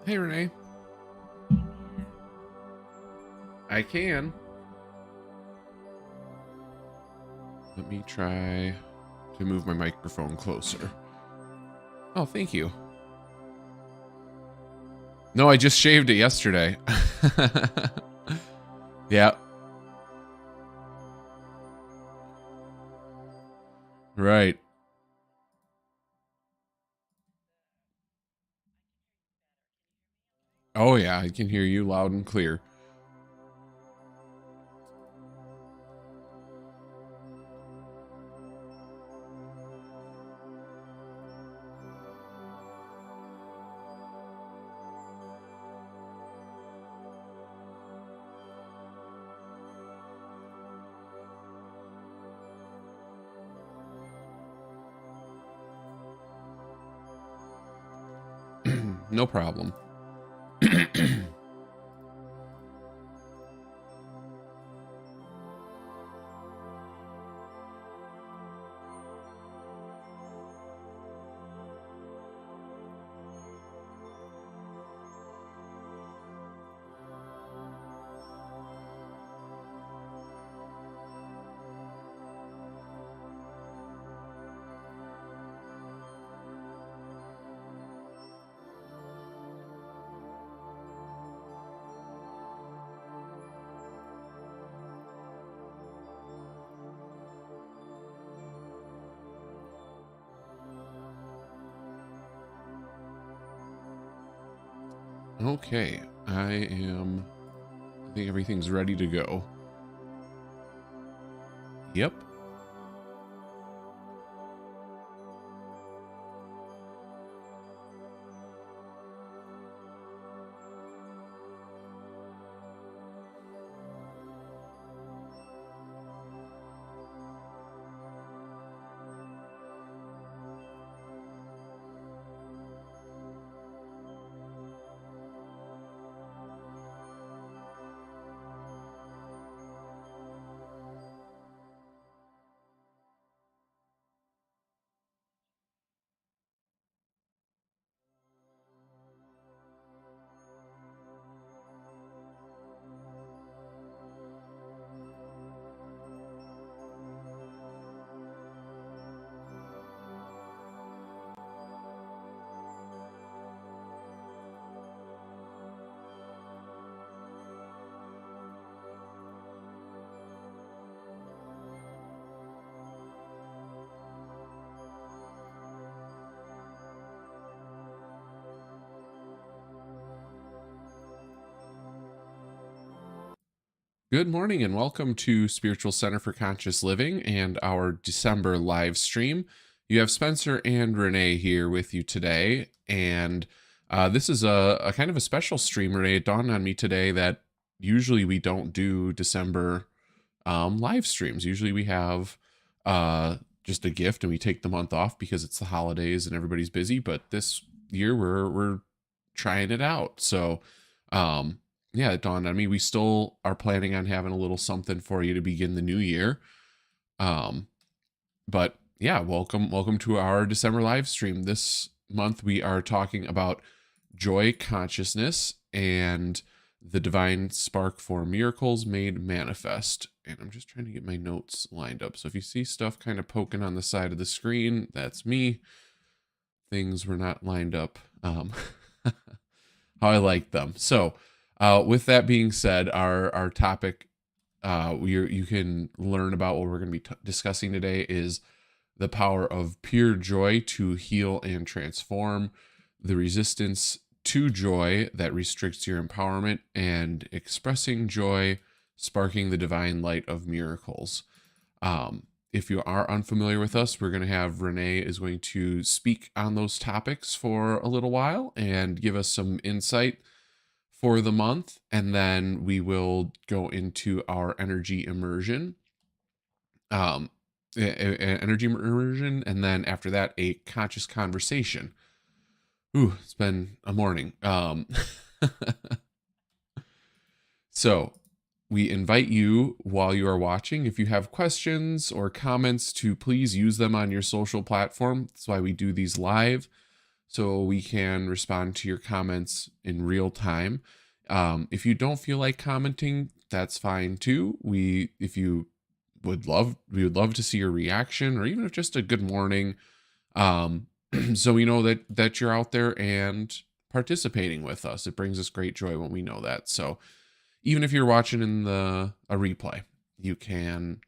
Hey, Renee. I can. Let me try to move my microphone closer. Oh, thank you. No, I just shaved it yesterday. Yeah. Right. Oh, yeah, I can hear you loud and clear. No problem. Okay, I think everything's ready to go. Yep. Good morning and welcome to Spiritual Center for Conscious Living and our December live stream. You have Spencer and Renee here with you today, and this is a kind of a special stream. Renee, it dawned on me today that usually we don't do December live streams. Usually we have just a gift and we take the month off because it's the holidays and everybody's busy. But this year we're trying it out. So yeah, it dawned on me. We still are planning on having a little something for you to begin the new year. Um, but yeah, welcome to our December live stream. This month we are talking about joy consciousness and the divine spark for miracles made manifest. And I'm just trying to get my notes lined up. So if you see stuff kind of poking on the side of the screen, that's me. Things were not lined up how I like them. So with that being said, our topic you can learn about what we're going to be discussing today is the power of pure joy to heal and transform, the resistance to joy that restricts your empowerment, and expressing joy, sparking the divine light of miracles. If you are unfamiliar with us, we're going to have Renee is going to speak on those topics for a little while and give us some insight for the month, and then we will go into our energy immersion. Energy immersion, and then after that, a conscious conversation. Ooh, it's been a morning. So we invite you while you are watching, if you have questions or comments, to please use them on your social platform. That's why we do these live. so we can respond to your comments in real time. If you don't feel like commenting, that's fine too. If you we would love to see your reaction, or even if just a good morning, um, so we know that you're out there and participating with us. It brings us great joy when we know that. So even if you're watching in a replay, you can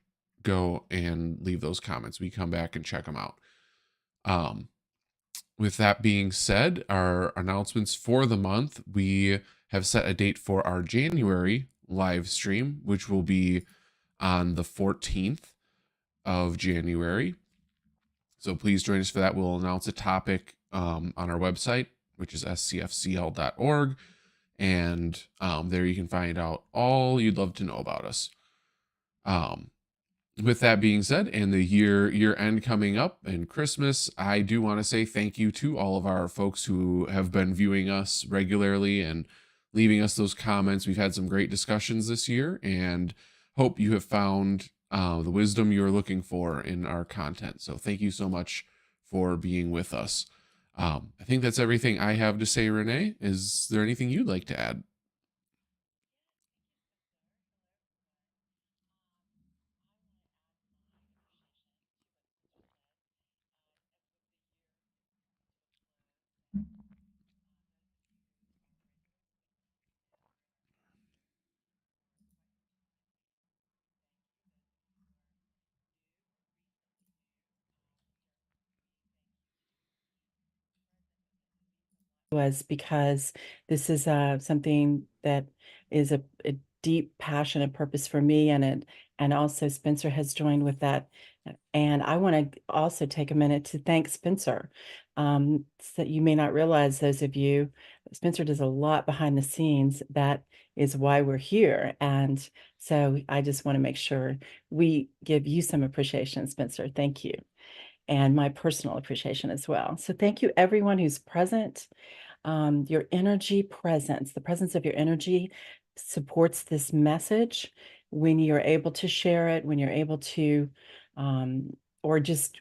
go and leave those comments. We come back and check them out. Um, with that being said, our announcements for the month, we have set a date for our January live stream, which will be on the 14th of January. So please join us for that. We'll announce a topic on our website, which is scfcl.org. And there you can find out all you'd love to know about us. With that being said, and the year end coming up and Christmas, I do want to say thank you to all of our folks who have been viewing us regularly and leaving us those comments. We've had some great discussions this year, and hope you have found the wisdom you're looking for in our content. So thank you so much for being with us. I think that's everything I have to say, Renee. Is there anything you'd like to add? Was because this is something that is a deep passion and purpose for me, and also Spencer has joined with that. And I want to also take a minute to thank Spencer. So you may not realize, those of you, Spencer does a lot behind the scenes. That is why we're here. And so I just want to make sure we give you some appreciation, Spencer. Thank you. And my personal appreciation as well. So thank you, everyone who's present. Your energy presence, the presence of your energy supports this message when you're able to share it, when you're able to, or just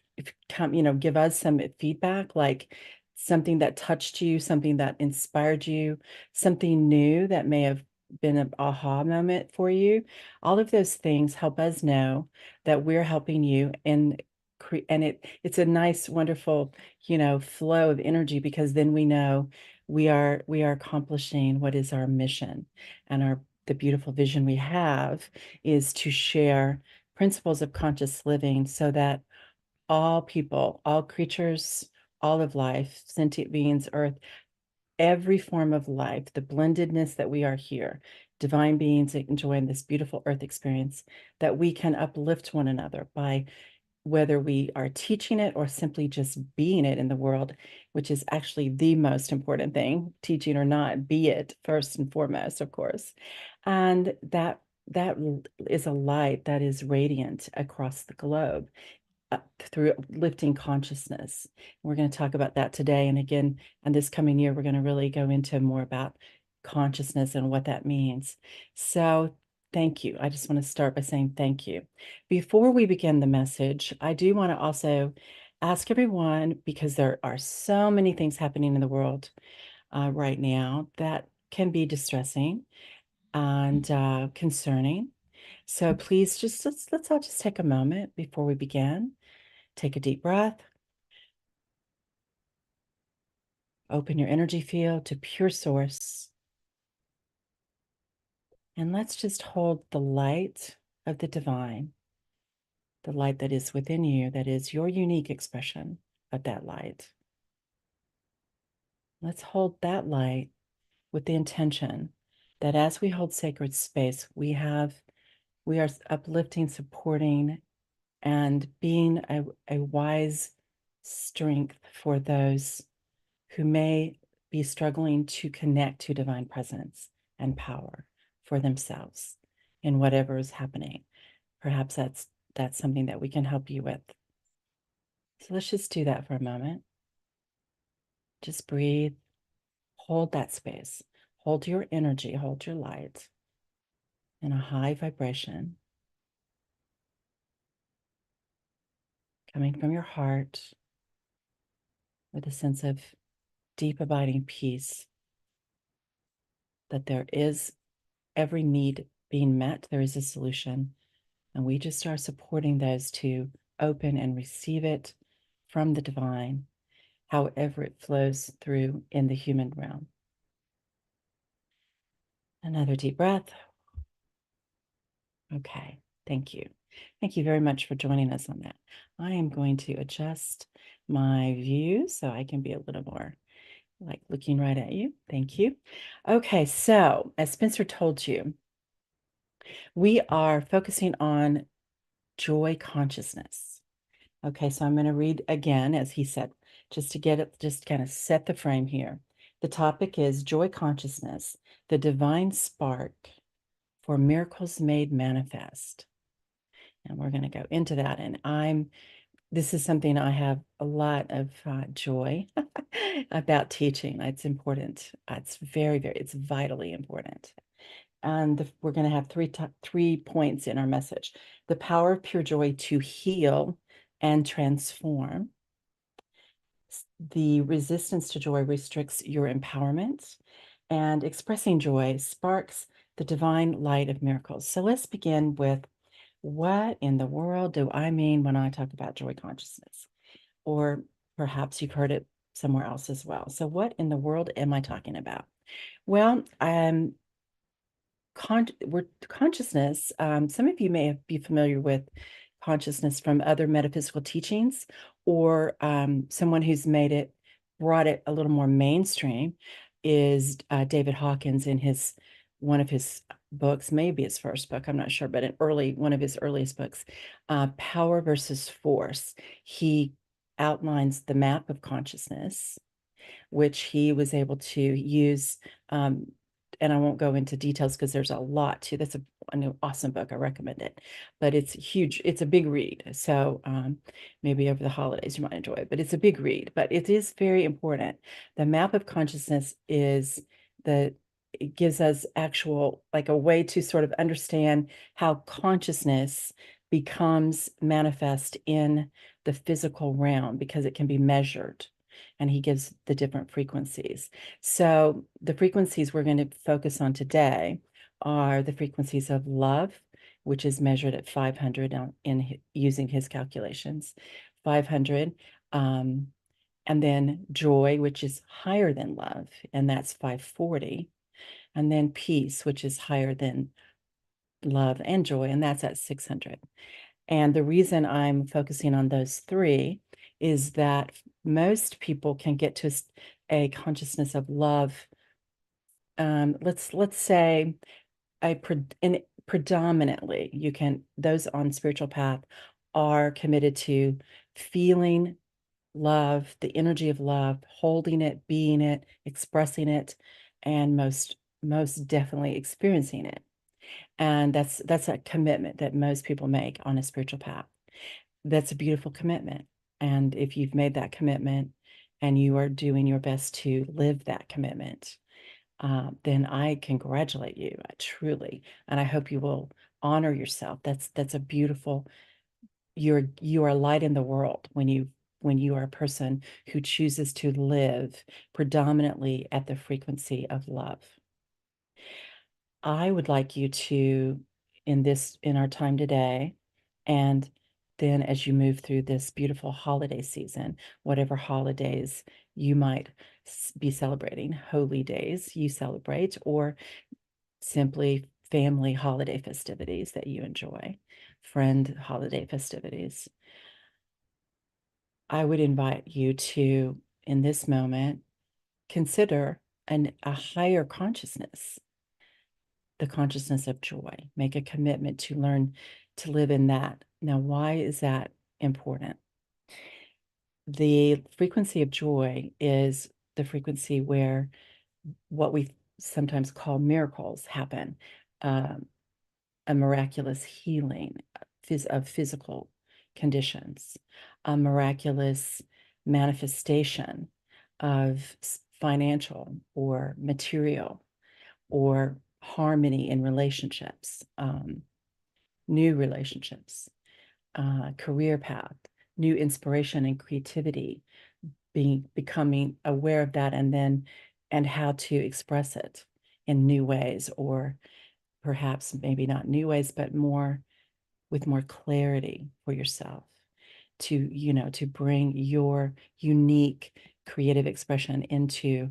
give us some feedback, like something that touched you, something that inspired you, something new that may have been an aha moment for you. All of those things help us know that we're helping you, and it's a nice, wonderful, flow of energy, because then we know we are accomplishing what is our mission, and the beautiful vision we have is to share principles of conscious living, so that all people, all creatures, all of life, sentient beings, earth, every form of life, the blendedness that we are here, divine beings enjoying this beautiful earth experience, that we can uplift one another by, whether we are teaching it or simply just being it in the world, which is actually the most important thing, teaching or not, be it first and foremost, of course. And that is a light that is radiant across the globe, through lifting consciousness. We're going to talk about that today. And again, and this coming year, we're going to really go into more about consciousness and what that means. So thank you. I just want to start by saying thank you. Before we begin the message, I do want to also ask everyone, because there are so many things happening in the world right now that can be distressing and concerning. So please, just let's all just take a moment before we begin. Take a deep breath. Open your energy field to pure source. And let's just hold the light of the divine, the light that is within you, that is your unique expression of that light. Let's hold that light with the intention that as we hold sacred space, we are uplifting, supporting, and being a wise strength for those who may be struggling to connect to divine presence and power for themselves in whatever is happening. Perhaps that's something that we can help you with. So let's just do that for a moment. Just breathe, hold that space, hold your energy, hold your light in a high vibration coming from your heart, with a sense of deep abiding peace, that there is every need being met, there is a solution. And we just are supporting those to open and receive it from the divine, however it flows through in the human realm. Another deep breath. Okay, thank you. Thank you very much for joining us on that. I am going to adjust my view so I can be a little more like looking right at you. Thank you. Okay, so as Spencer told you, we are focusing on joy consciousness. Okay, so I'm going to read again, as he said, just to get it, just kind of set the frame here. The topic is joy consciousness, the divine spark for miracles made manifest. And we're going to go into that. And this is something I have a lot of joy about teaching. It's important. It's it's vitally important. And we're going to have three points in our message. The power of pure joy to heal and transform. The resistance to joy restricts your empowerment, and expressing joy sparks the divine light of miracles. So let's begin with, what in the world do I mean when I talk about joy consciousness? Or perhaps you've heard it somewhere else as well. So what in the world am I talking about? Well, consciousness. Some of you may be familiar with consciousness from other metaphysical teachings, or someone who's brought it a little more mainstream is David Hawkins in one of his books, maybe his first book, I'm not sure, but one of his earliest books, Power versus Force. He outlines the map of consciousness, which he was able to use. And I won't go into details because there's a lot to that's an awesome book. I recommend it, but it's huge. It's a big read. So maybe over the holidays you might enjoy it, but it's a big read, but it is very important. The map of consciousness it gives us actual, like a way to sort of understand how consciousness becomes manifest in the physical realm, because it can be measured. And he gives the different frequencies. So the frequencies we're going to focus on today are the frequencies of love, which is measured at 500 using his calculations, 500. And then joy, which is higher than love, and that's 540. And then peace, which is higher than love and joy, and that's at 600. And the reason I'm focusing on those three is that most people can get to a consciousness of love. Let's say predominantly those on spiritual path are committed to feeling love, the energy of love, holding it, being it, expressing it, and most definitely experiencing it. And that's a commitment that most people make on a spiritual path. That's a beautiful commitment. And if you've made that commitment and you are doing your best to live that commitment, then I congratulate you, truly. And I hope you will honor yourself. That's a beautiful, you are a light in the world when you are a person who chooses to live predominantly at the frequency of love. I would like you to, in our time today, and then as you move through this beautiful holiday season, whatever holidays you might be celebrating, holy days you celebrate, or simply family holiday festivities that you enjoy, friend holiday festivities, I would invite you to, in this moment, consider a higher consciousness, the consciousness of joy. Make a commitment to learn to live in that. Now, why is that important? The frequency of joy is the frequency where what we sometimes call miracles happen, a miraculous healing of physical conditions, a miraculous manifestation of financial or material or harmony in relationships, new relationships, career path, new inspiration and creativity, becoming aware of that, and how to express it in new ways, or perhaps maybe not new ways, but with more clarity for yourself, to bring your unique creative expression into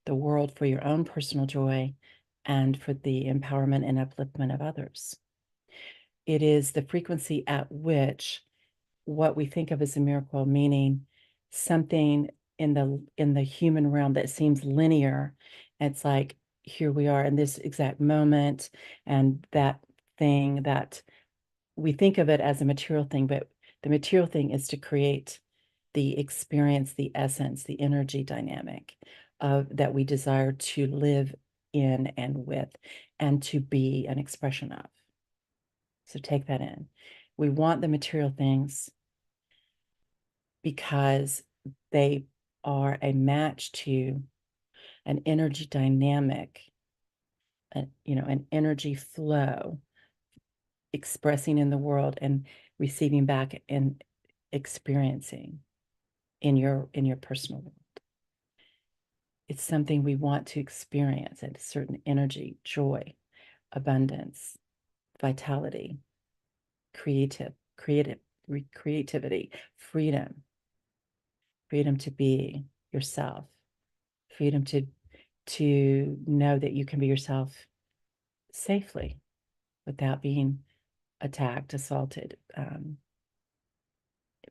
the world for your own personal joy and for the empowerment and upliftment of others. It is the frequency at which what we think of as a miracle, meaning something in the human realm that seems linear. It's like, here we are in this exact moment, and that thing that we think of it as a material thing, but the material thing is to create the experience, the essence, the energy dynamic of that we desire to live in and with, and to be an expression of. So take that in. We want the material things because they are a match to an energy dynamic, an energy flow expressing in the world and receiving back and experiencing in your personal world. It's something we want to experience at a certain energy, joy, abundance, vitality, creativity, freedom to be yourself, freedom to know that you can be yourself safely without being attacked, assaulted,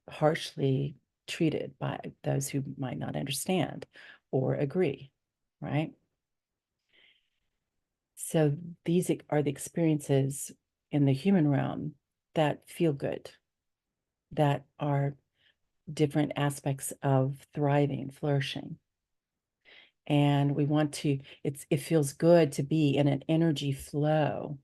harshly treated by those who might not understand or agree, right? So these are the experiences in the human realm that feel good, that are different aspects of thriving, flourishing. And we want to, it feels good to be in an energy flow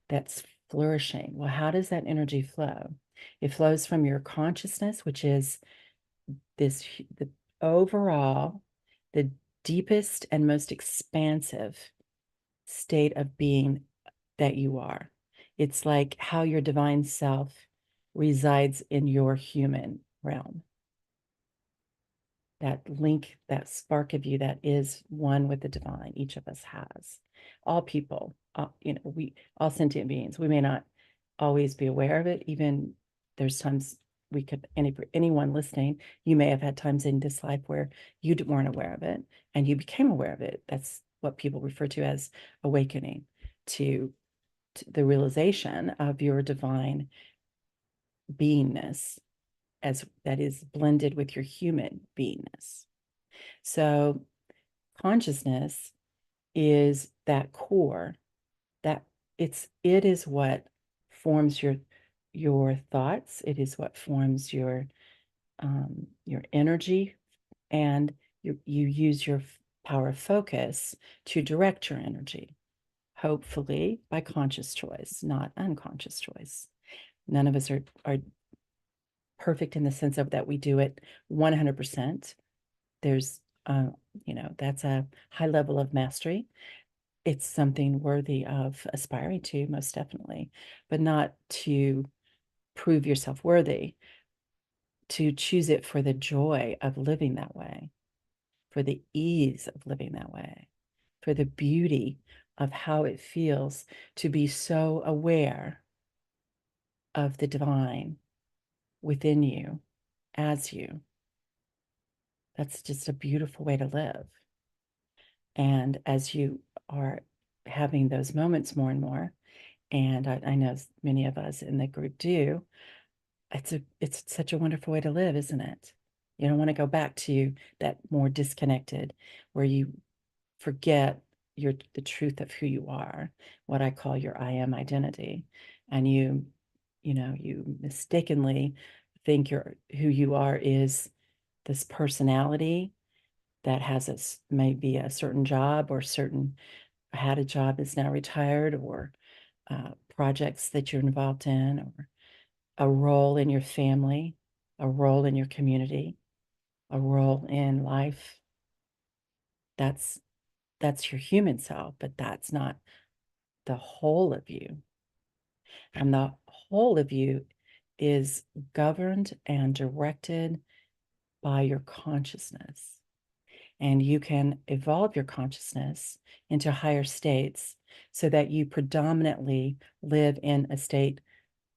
that's flourishing. Well, how does that energy flow? It flows from your consciousness, which is the overall, the deepest and most expansive state of being that you are. It's like how your divine self resides in your human realm. That link, that spark of you that is one with the divine, each of us has. All people, we all sentient beings. We may not always be aware of it. Even there's times anyone listening, you may have had times in this life where you weren't aware of it and you became aware of it. That's what people refer to as awakening to the realization of your divine beingness, as that is blended with your human beingness. So consciousness is that core, that it is what forms your thoughts. It is what forms your energy, and you use your power of focus to direct your energy, hopefully by conscious choice, not unconscious choice. None of us are perfect in the sense of that we do it 100%. There's, that's a high level of mastery. It's something worthy of aspiring to, most definitely, but not to prove yourself worthy, to choose it for the joy of living that way, for the ease of living that way, for the beauty of how it feels to be so aware of the divine within you, as you. That's just a beautiful way to live. And as you are having those moments more and more, and I know many of us in the group do, it's such a wonderful way to live, isn't it? You don't want to go back to that more disconnected, where you forget the truth of who you are, what I call your I am identity, and you mistakenly think who you are is this personality that has maybe a certain job, or had a job, is now retired, or projects that you're involved in, or a role in your family, a role in your community, a role in life. That's your human self, but that's not the whole of you. And the whole of you is governed and directed by your consciousness. And you can evolve your consciousness into higher states so that you predominantly live in a state,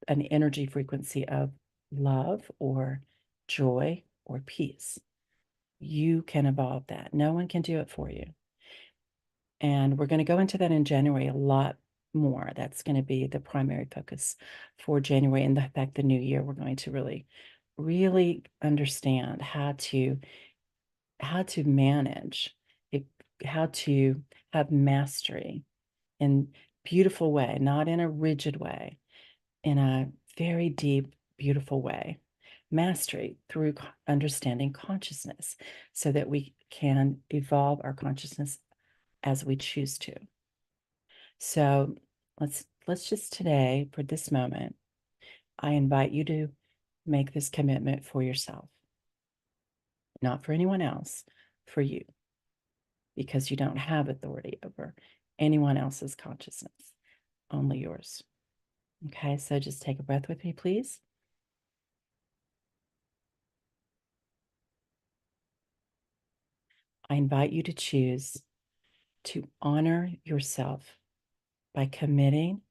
an energy frequency of love or joy or peace. You can evolve that. No one can do it for you. And we're going to go into that in January a lot more. That's going to be the primary focus for January. And in fact, the new year, we're going to really understand how to manage it, how to have mastery in beautiful way, not in a rigid way, in a very deep, beautiful way. Mastery through understanding consciousness so that we can evolve our consciousness as we choose to. So let's just today, for this moment, I invite you to make this commitment for yourself, not for anyone else, for you, because you don't have authority over anyone else's consciousness, only yours. Okay, so just take a breath with me, please. I invite you to choose to honor yourself by committing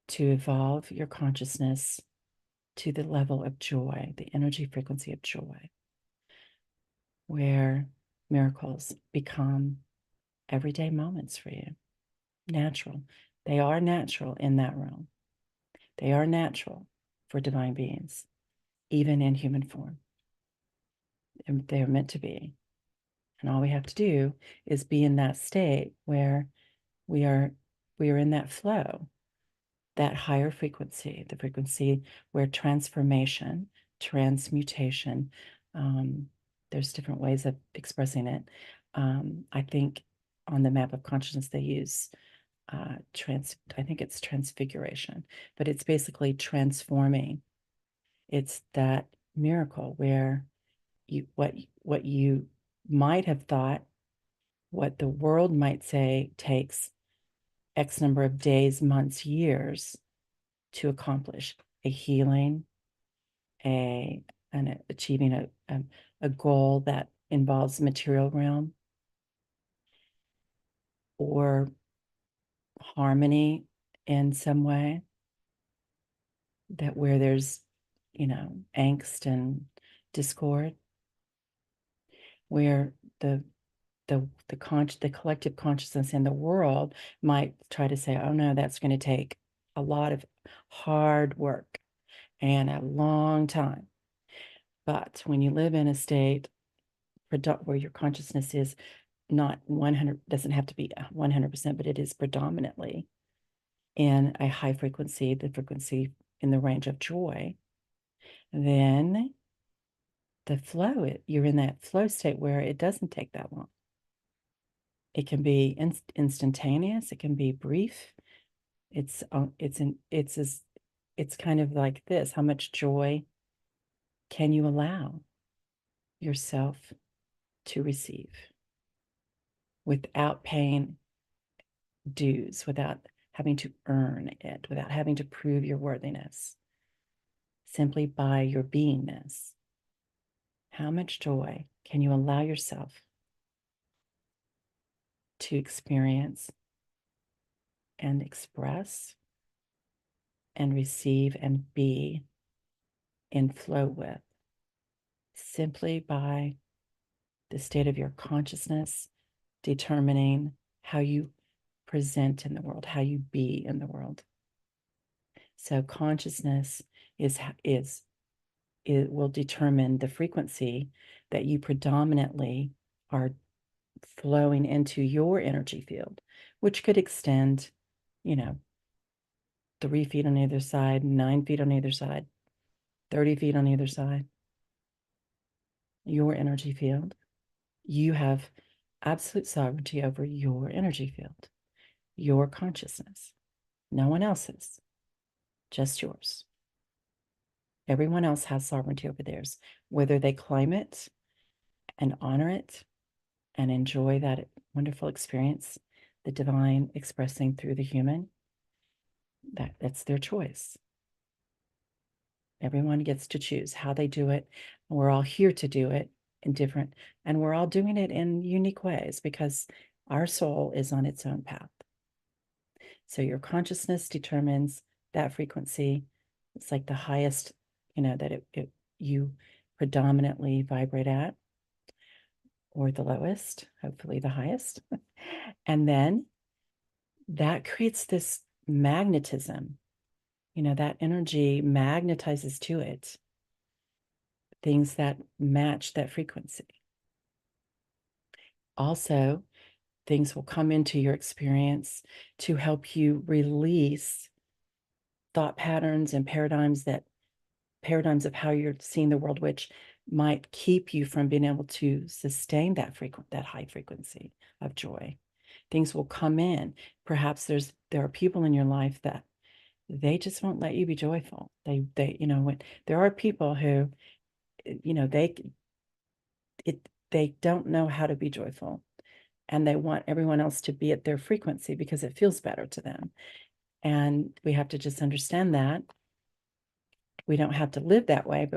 to evolve your consciousness to the level of joy, the energy frequency of joy, where miracles become everyday moments for you. Natural. They are natural in that realm. They are natural for divine beings, even in human form. And they are meant to be. And all we have to do is be in that state where we are in that flow, that higher frequency, the frequency where transformation, transmutation, there's different ways of expressing it. I think on the map of consciousness they use I think it's transfiguration, but it's basically transforming. It's that miracle where what you might have thought, what the world might say takes X number of days, months, years to accomplish a healing, and achieving a goal that involves material realm or harmony in some way, that where there's angst and discord, where the collective consciousness in the world might try to say, oh no, that's going to take a lot of hard work and a long time. But when you live in a state where your consciousness is not 100, doesn't have to be 100%, but it is predominantly in a high frequency, the frequency in the range of joy, then the flow, you're in that flow state where it doesn't take that long. It can be instantaneous. It can be brief. It's kind of like this. How much joy can you allow yourself to receive without paying dues, without having to earn it, without having to prove your worthiness, simply by your beingness? How much joy can you allow yourself to experience and express and receive and be in flow with, simply by the state of your consciousness determining how you present in the world, how you be in the world? So consciousness it will determine the frequency that you predominantly are flowing into your energy field, which could extend, 3 feet on either side, 9 feet on either side, 30 feet on either side. Your energy field. You have absolute sovereignty over your energy field, your consciousness. No one else's, just yours. Everyone else has sovereignty over theirs, whether they claim it and honor it and enjoy that wonderful experience, the divine expressing through the human. That's their choice. Everyone gets to choose how they do it. We're all here to do it in different, and we're all doing it in unique ways because our soul is on its own path. So your consciousness determines that frequency. It's like the highest, that you predominantly vibrate at, or the lowest, hopefully the highest. And then that creates this magnetism. That energy magnetizes to it things that match that frequency. Also, things will come into your experience to help you release thought patterns and paradigms of how you're seeing the world, which might keep you from being able to sustain that high frequency of joy. Things will come in. Perhaps there are people in your life that they just won't let you be joyful. When there are people who, they don't know how to be joyful, and they want everyone else to be at their frequency because it feels better to them. And we have to just understand that we don't have to live that way,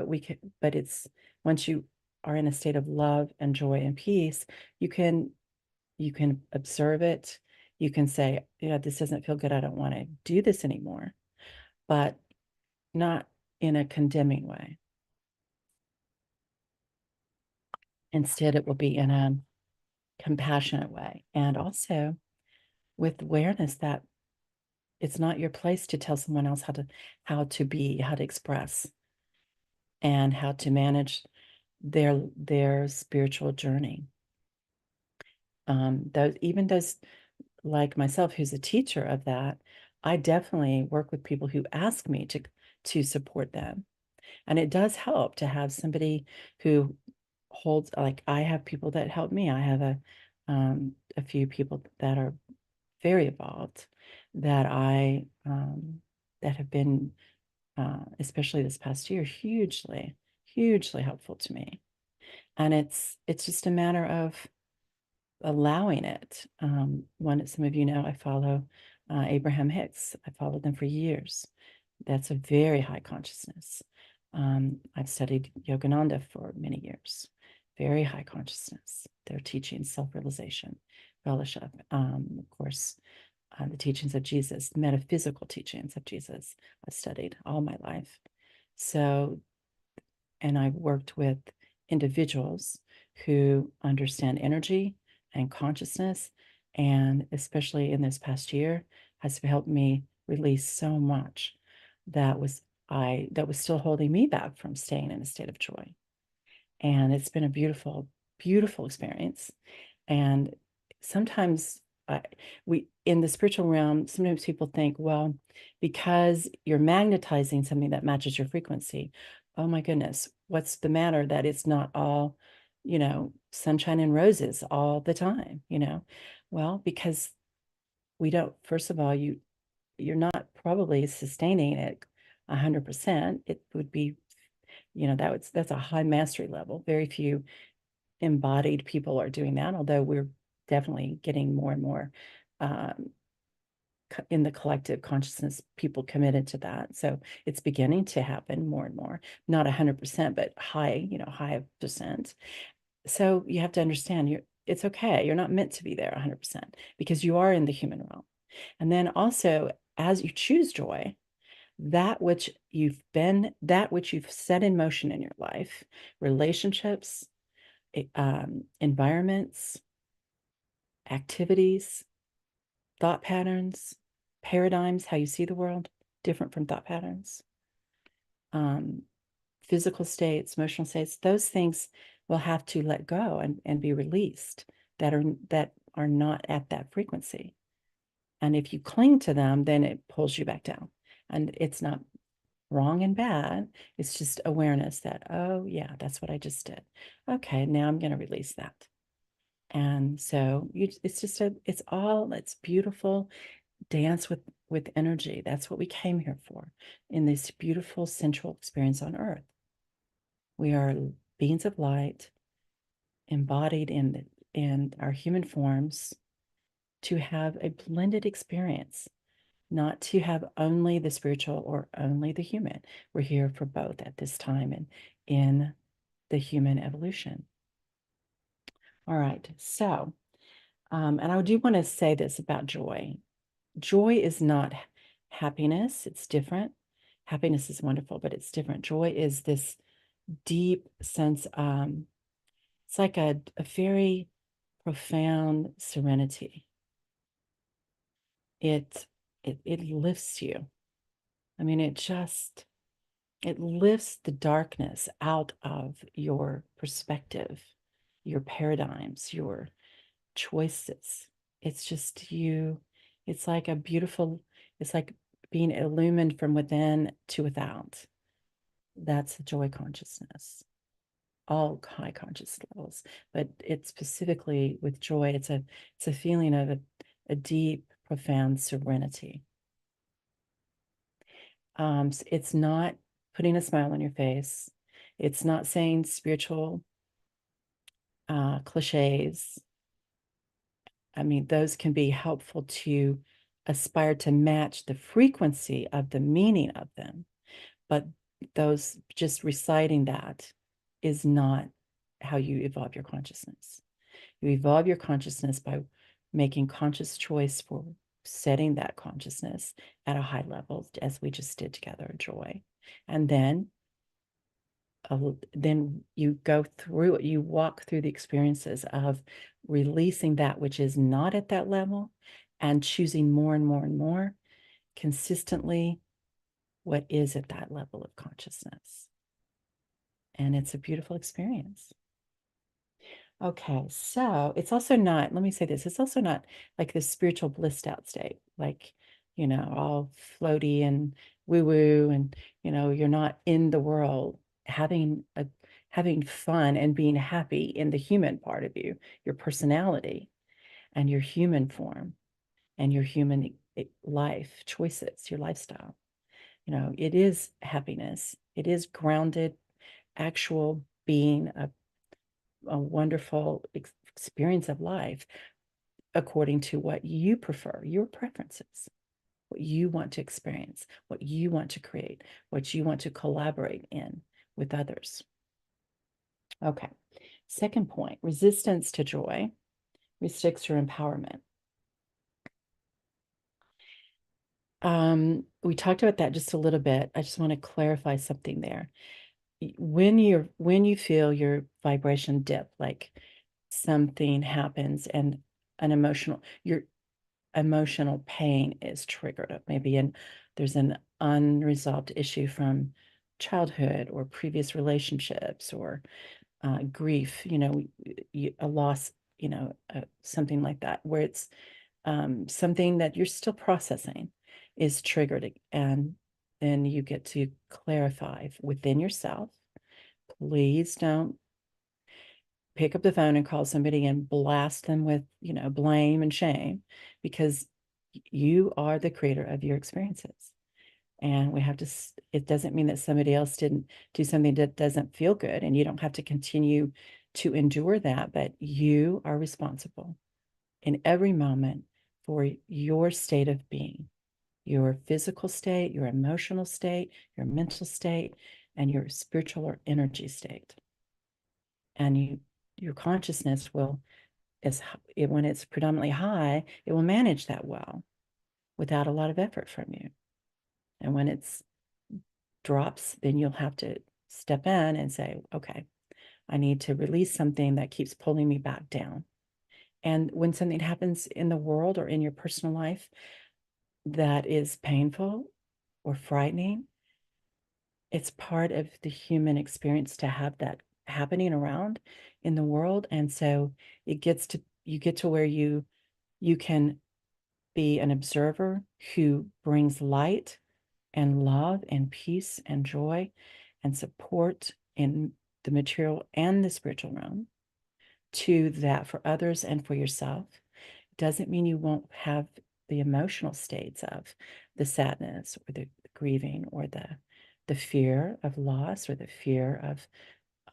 but it's, once you are in a state of love and joy and peace, you can observe it. You can say, yeah, this doesn't feel good. I don't want to do this anymore, but not in a condemning way. Instead, it will be in a compassionate way. And also with awareness that it's not your place to tell someone else how to express, and how to manage their spiritual journey. Those like myself, who's a teacher of that, I definitely work with people who ask me to support them. And it does help to have somebody who holds, like, I have people that help me. I have a few people that are very involved that that have been, especially this past year, hugely helpful to me. And it's just a matter of allowing it. Some of you know, I follow Abraham Hicks. I followed them for years. That's a very high consciousness. I've studied Yogananda for many years. Very high consciousness. Their teachings, self-realization, fellowship, of course, the teachings of Jesus, metaphysical teachings of Jesus, I've studied all my life. So, and I've worked with individuals who understand energy and consciousness, and especially in this past year, has helped me release so much that was still holding me back from staying in a state of joy. And it's been a beautiful, beautiful experience. And sometimes we in the spiritual realm, sometimes people think, well, because you're magnetizing something that matches your frequency, oh my goodness, what's the matter that it's not all, sunshine and roses all the time, Well, because we don't, first of all, you're not probably sustaining it 100%. It would be, that's a high mastery level. Very few embodied people are doing that, although we're definitely getting more and more in the collective consciousness, people committed to that. So it's beginning to happen more and more, not 100%, but high percent. So you have to understand, it's okay. You're not meant to be there 100% because you are in the human realm. And then also, as you choose joy, that which you've set in motion in your life, relationships, environments, activities, thought patterns, paradigms, how you see the world, different from thought patterns, physical states, emotional states, those things will have to let go and be released that are not at that frequency. And if you cling to them, then it pulls you back down. And it's not wrong and bad. It's just awareness that, oh yeah, that's what I just did. Okay, now I'm going to release that. And so it's beautiful. Dance with energy. That's what we came here for, in this beautiful central experience on earth. We are beings of light, embodied in our human forms, to have a blended experience not to have only the spiritual or only the human. We're here for both at this time and in the human evolution. All right, so, and I do want to say this about joy. Joy is not happiness, it's different. Happiness is wonderful, but it's different. Joy is this deep sense, it's like a very profound serenity. It lifts you. I mean, it lifts the darkness out of your perspective, your paradigms, your choices. It's just you. It's like a beautiful, it's like being illumined from within to without. That's the joy consciousness, all high conscious levels. But it's specifically with joy, it's a feeling of a deep, profound serenity. It's not putting a smile on your face. It's not saying spiritual cliches. I mean, those can be helpful to aspire to match the frequency of the meaning of them. But those just reciting that is not how you evolve your consciousness. You evolve your consciousness by making conscious choice for setting that consciousness at a high level, as we just did together, joy. And then you go through it, you walk through the experiences of releasing that which is not at that level and choosing more and more and more consistently what is at that level of consciousness. And it's a beautiful experience. Okay, so it's also not, let me say this, it's also not like this spiritual blissed out state, like, all floaty and woo-woo, and you're not in the world having fun and being happy in the human part of you, your personality and your human form and your human life choices, your lifestyle. It is happiness. It is grounded, actual being a wonderful experience of life according to what you prefer, your preferences, what you want to experience, what you want to create, what you want to collaborate in with others. Okay. Second point, resistance to joy restricts your empowerment. We talked about that just a little bit. I just want to clarify something there. When you feel your vibration dip, like something happens and your emotional pain is triggered, maybe there's an unresolved issue from childhood or previous relationships or grief, a loss, something like that, where it's something that you're still processing is triggered, and then you get to clarify within yourself. Please don't pick up the phone and call somebody and blast them with, blame and shame, because you are the creator of your experiences. And it doesn't mean that somebody else didn't do something that doesn't feel good, and you don't have to continue to endure that, but you are responsible in every moment for your state of being, your physical state, your emotional state, your mental state, and your spiritual or energy state. And your consciousness will, when it's predominantly high, it will manage that well without a lot of effort from you. And when it's drops, then you'll have to step in and say, okay, I need to release something that keeps pulling me back down. And when something happens in the world or in your personal life that is painful or frightening, it's part of the human experience to have that happening around in the world. And so you get to where you can be an observer who brings light and love and peace and joy and support in the material and the spiritual realm to that for others and for yourself. Doesn't mean you won't have the emotional states of the sadness or the grieving or the fear of loss or the fear of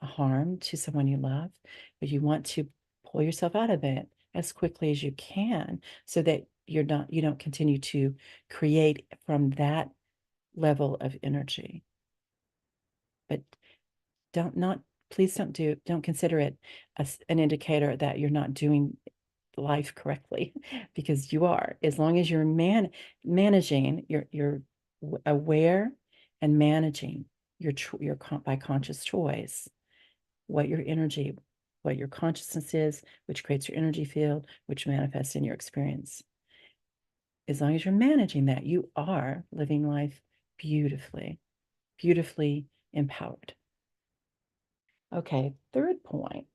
harm to someone you love, but you want to pull yourself out of it as quickly as you can so that you don't continue to create from that level of energy. But please don't consider it an indicator that you're not doing life correctly, because you are. As long as you're managing, you're aware and managing your by conscious choice what your consciousness is, which creates your energy field, which manifests in your experience. As long as you're managing that, you are living life beautifully, beautifully empowered. Okay, third point.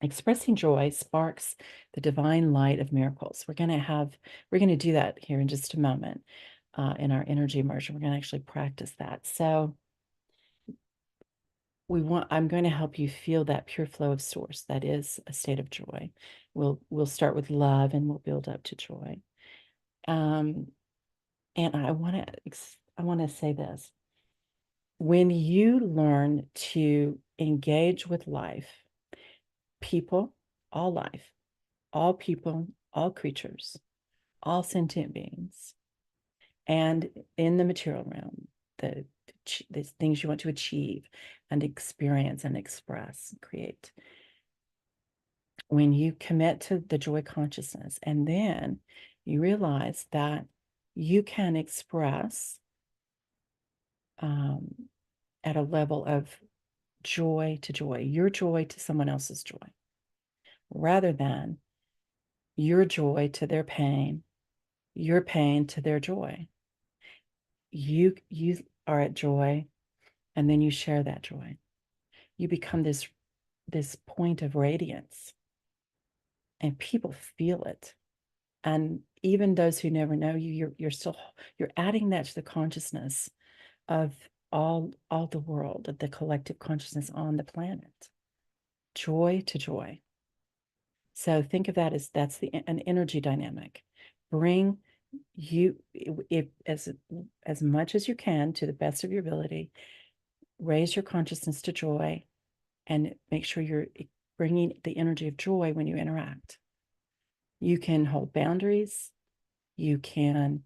Expressing joy sparks the divine light of miracles. We're going to do that here in just a moment in our energy immersion. We're going to actually practice that. So I'm going to help you feel that pure flow of source. That is a state of joy. We'll start with love and we'll build up to joy. And I want to say this. When you learn to engage with life, people, all life, all people, all creatures, all sentient beings, and in the material realm, the things you want to achieve and experience and express, create. When you commit to the joy consciousness, and then you realize that you can express at a level of joy to joy, your joy to someone else's joy, rather than your joy to their pain, your pain to their joy. You are at joy, and then you share that joy. You become this point of radiance, and people feel it. And even those who never know you, you're adding that to the consciousness of all the world, of the collective consciousness on the planet. Joy to joy. So think of that as that's an energy dynamic. Bring you, if as much as you can, to the best of your ability, raise your consciousness to joy, and make sure you're bringing the energy of joy when you interact. You can hold boundaries. You can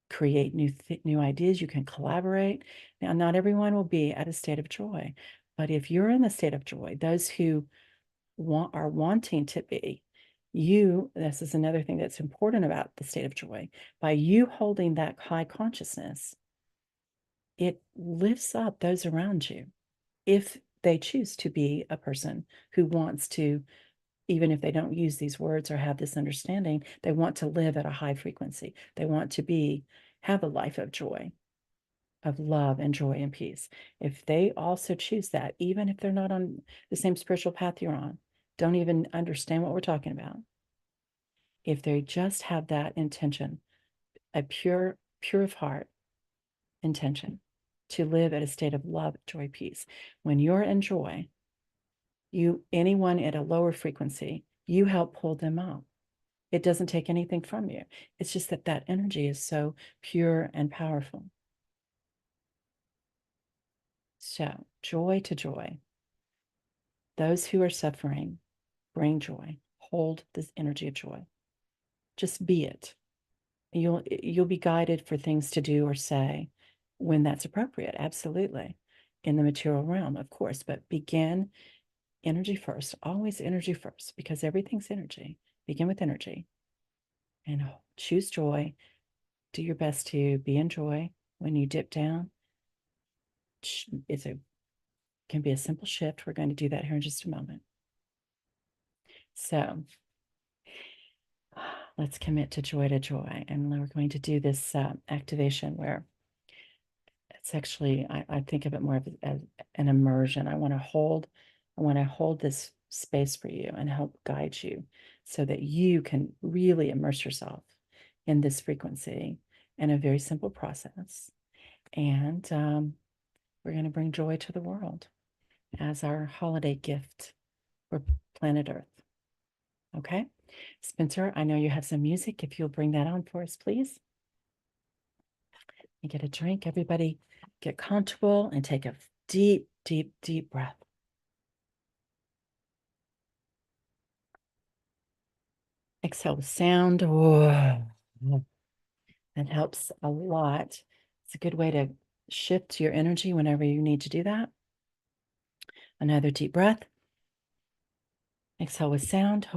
create new ideas. You can collaborate. Now, not everyone will be at a state of joy, but if you're in the state of joy, those who are wanting to be, this is another thing that's important about the state of joy. By you holding that high consciousness, it lifts up those around you. If they choose to be a person who wants to, even if they don't use these words or have this understanding, they want to live at a high frequency. They want to have a life of joy, of love and joy and peace. If they also choose that, even if they're not on the same spiritual path you're on, don't even understand what we're talking about, if they just have that intention, a pure of heart intention to live at a state of love, joy, peace, when you're in joy, anyone at a lower frequency, you help pull them up. It doesn't take anything from you. It's just that energy is so pure and powerful. So, joy to joy. Those who are suffering, bring joy. Hold this energy of joy. Just be it. You'll be guided for things to do or say when that's appropriate. Absolutely. In the material realm, of course, but begin energy first. Always energy first, because everything's energy. Begin with energy and choose joy. Do your best to be in joy. When you dip down, can be a simple shift. We're going to do that here in just a moment. So let's commit to joy, and we're going to do this activation where it's actually, I think of it more as an immersion. I want to hold this space for you and help guide you so that you can really immerse yourself in this frequency in a very simple process. And we're going to bring joy to the world as our holiday gift for planet Earth. Okay? Spencer, I know you have some music. If you'll bring that on for us, please. You get a drink. Everybody get comfortable and take a deep, deep, deep breath. Exhale with sound. That helps a lot. It's a good way to shift your energy whenever you need to do that. Another deep breath. Exhale with sound.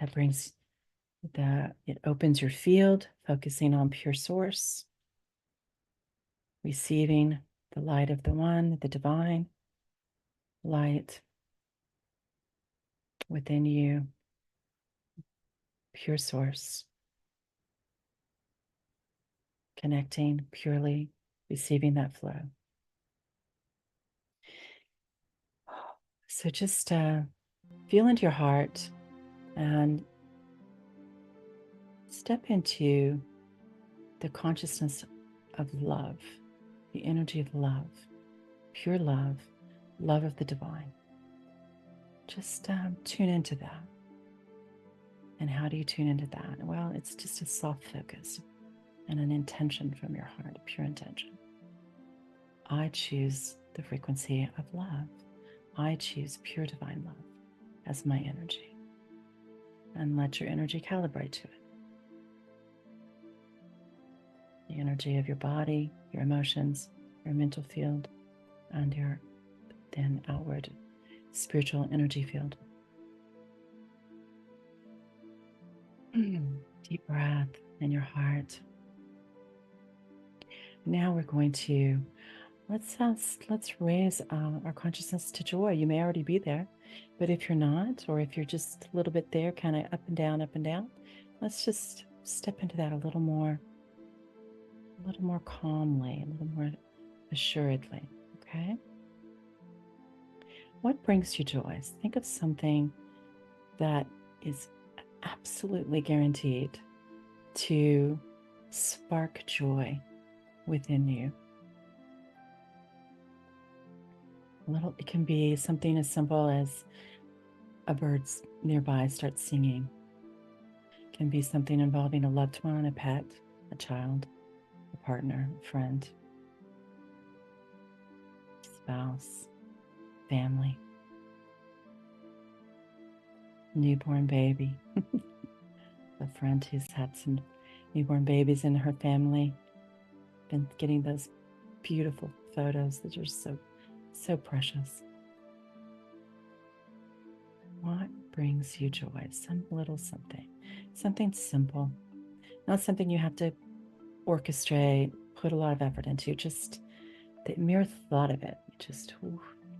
That brings it opens your field, focusing on pure source, receiving the light of the one, the divine light within you, pure source, connecting purely, receiving that flow. So just feel into your heart and step into the consciousness of love, the energy of love, pure love, love of the divine. Just tune into that. And how do you tune into that? Well, it's just a soft focus and an intention from your heart, a pure intention. I choose the frequency of love. I choose pure divine love as my energy. And let your energy calibrate to it. The energy of your body, your emotions, your mental field, and your then outward spiritual energy field. Deep breath in your heart. Now we're going to let's raise our consciousness to joy. You may already be there, but if you're not, or if you're just a little bit there, kind of up and down, let's just step into that a little more calmly, a little more assuredly. Okay. What brings you joy? Think of something that is absolutely guaranteed to spark joy within you. It can be something as simple as a bird nearby starts singing. It can be something involving a loved one, a pet, a child, a partner, a friend, spouse, family, newborn baby. A friend who's had some newborn babies in her family, been getting those beautiful photos that are so precious. What brings you joy? Some little something simple, not something you have to orchestrate, put a lot of effort into, just the mere thought of it, just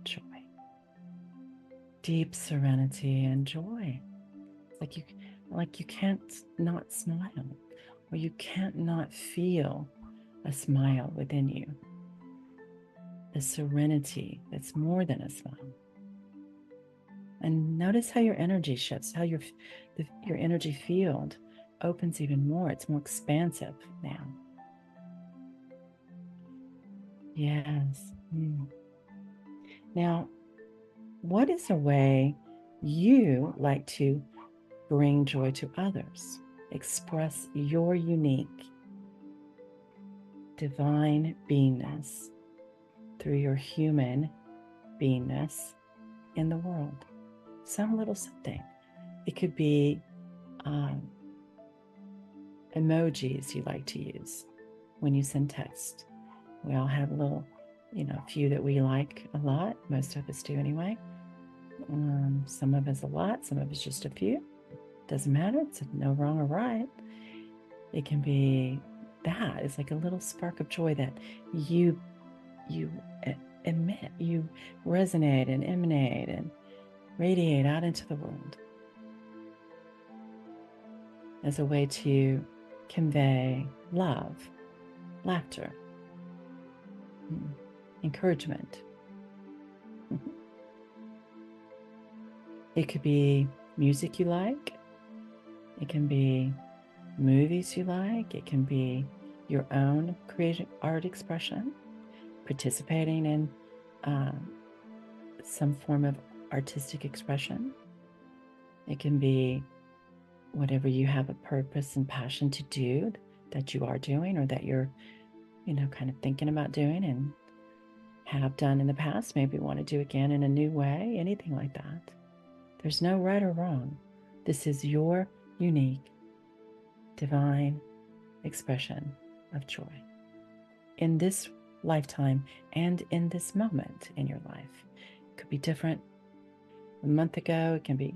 joy, deep serenity and joy. It's like you can't not smile, or you can't not feel a smile within you. The serenity that's more than a smile. And notice how your energy shifts, how your energy field opens even more. It's more expansive now. Yes. Now, what is a way you like to bring joy to others? Express your unique divine beingness through your human beingness in the world. Some little something. It could be emojis you like to use when you send text. We all have a little, few that we like a lot. Most of us do anyway. Some of us a lot, some of us just a few. Doesn't matter. It's no wrong or right. It can be that. It's like a little spark of joy that you emit, you resonate and emanate and radiate out into the world as a way to convey love, laughter, encouragement. It could be music you like. It can be movies you like. It can be your own creative art expression, participating in some form of artistic expression. It can be whatever you have a purpose and passion to do that you are doing, or that you're, kind of thinking about doing and have done in the past, maybe want to do again in a new way, anything like that. There's no right or wrong. This is your unique, divine expression of joy in this lifetime and in this moment in your life. It could be different a month ago, it can be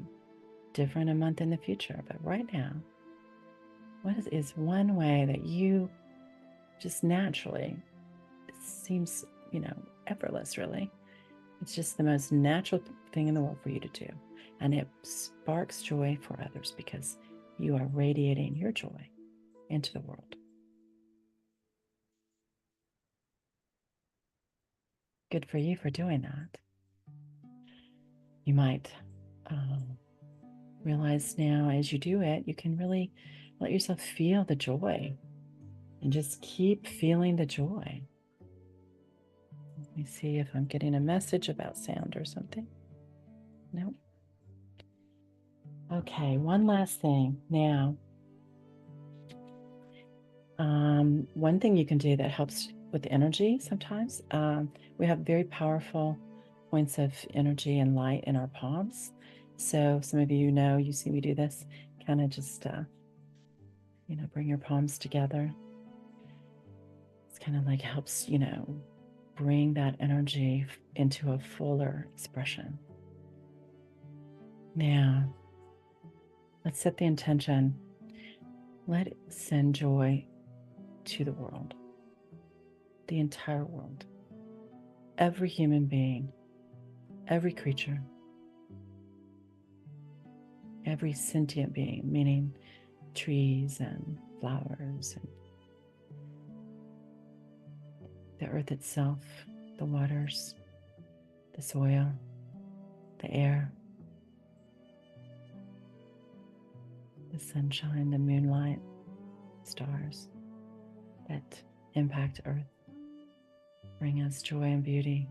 different a month in the future, but right now, what is one way that you just naturally, it seems, effortless, really. It's just the most natural thing in the world for you to do. And it sparks joy for others because you are radiating your joy into the world. Good for you for doing that. You might realize now as you do it, you can really let yourself feel the joy and just keep feeling the joy. Let me see if I'm getting a message about sound or something. Nope. Okay, one last thing. Now, one thing you can do that helps with energy sometimes, we have very powerful points of energy and light in our palms. So some of you see me do this, kind of just, bring your palms together. It's kind of like helps, bring that energy into a fuller expression. Now, let's set the intention. Let it send joy to the world, the entire world, every human being, every creature, every sentient being, meaning trees and flowers and the earth itself, the waters, the soil, the air, the sunshine, the moonlight, stars that impact earth, bring us joy and beauty.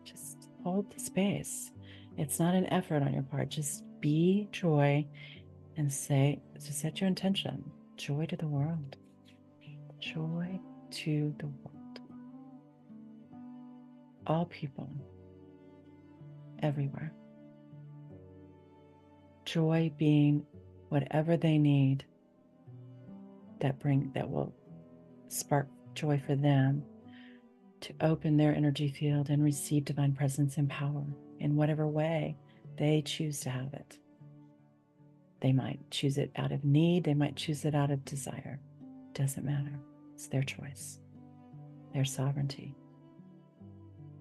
Just hold the space. It's not an effort on your part. Just be joy and set your intention. Joy to the world. Joy to the world. All people, everywhere. Joy being whatever they need that will spark joy for them to open their energy field and receive divine presence and power in whatever way they choose to have it. They might choose it out of need. They might choose it out of desire. Doesn't matter. It's their choice, their sovereignty.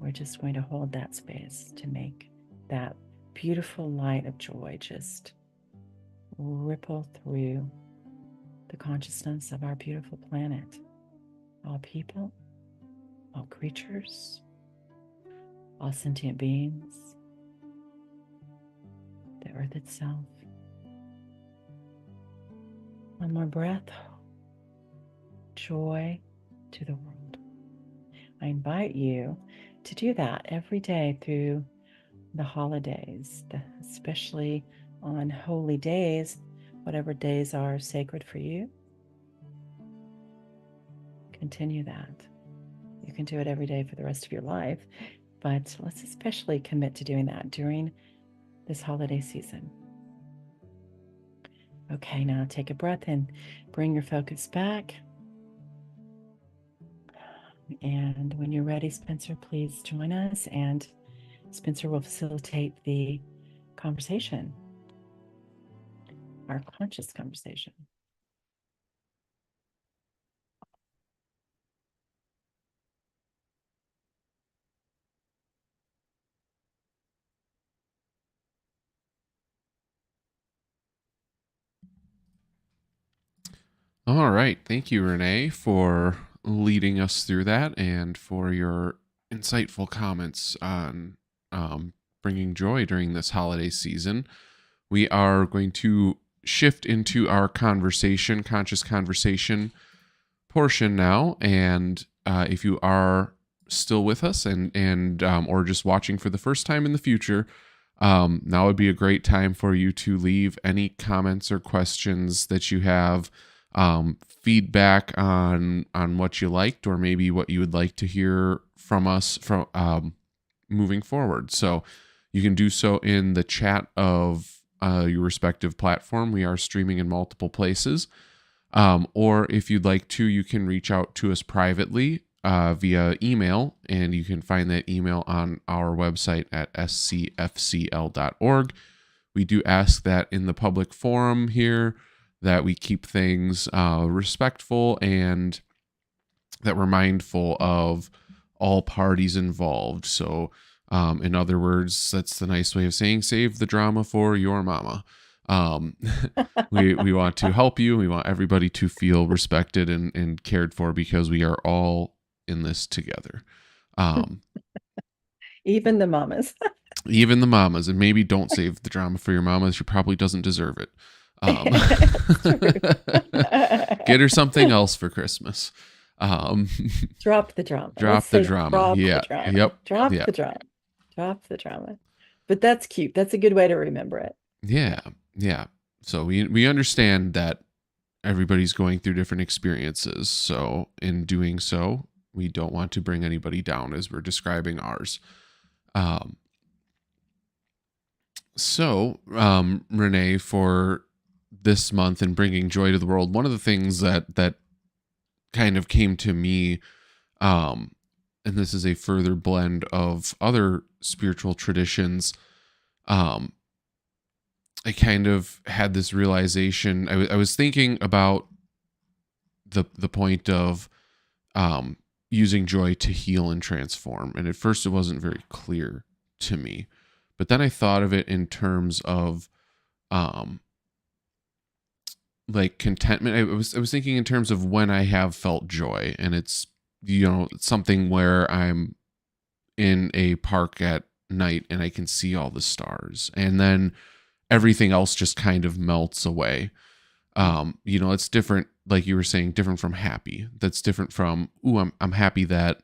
We're just going to hold that space to make that beautiful light of joy just ripple through the consciousness of our beautiful planet. All people, all creatures, all sentient beings, the earth itself. One more breath. Joy to the world. I invite you to do that every day through the holidays, especially on holy days, whatever days are sacred for you. Continue that. You can do it every day for the rest of your life, but let's especially commit to doing that during this holiday season. Okay, now take a breath and bring your focus back. And when you're ready, Spencer, please join us, and Spencer will facilitate the conversation, our conscious conversation. All right. Thank you, Renee, for leading us through that and for your insightful comments on bringing joy during this holiday season. We are going to shift into our conscious conversation portion now. And if you are still with us and or just watching for the first time in the future, now would be a great time for you to leave any comments or questions that you have, feedback on what you liked, or maybe what you would like to hear from us from moving forward. So You can do so in the chat of your respective platform. We are streaming in multiple places. Or if you'd like to, you can reach out to us privately via email, and you can find that email on our website at scfcl.org. We do ask that in the public forum here that we keep things respectful and that we're mindful of all parties involved. So, in other words, that's the nice way of saying save the drama for your mama. Um, we want to help you. We want everybody to feel respected and cared for because we are all in this together. Even the mamas. Even the mamas, and maybe don't save the drama for your mama. She probably doesn't deserve it. It's true. Get her something else for Christmas. Drop the drama. Let's Drop the say drama. drop the Yeah. drama. Yep. Drop Yeah. the drama. Drop the drama. But that's cute. That's a good way to remember it. Yeah. Yeah. So we understand that everybody's going through different experiences. So in doing so, we don't want to bring anybody down as we're describing ours. Renee, for this month and bringing joy to the world, one of the things that kind of came to me, and this is a further blend of other spiritual traditions, I kind of had this realization. I was thinking about the point of using joy to heal and transform, and at first it wasn't very clear to me, but then I thought of it in terms of like contentment. I was thinking in terms of when I have felt joy, and it's something where I'm in a park at night and I can see all the stars, and then everything else just kind of melts away. It's different, like you were saying, different from happy. That's different from, I'm happy that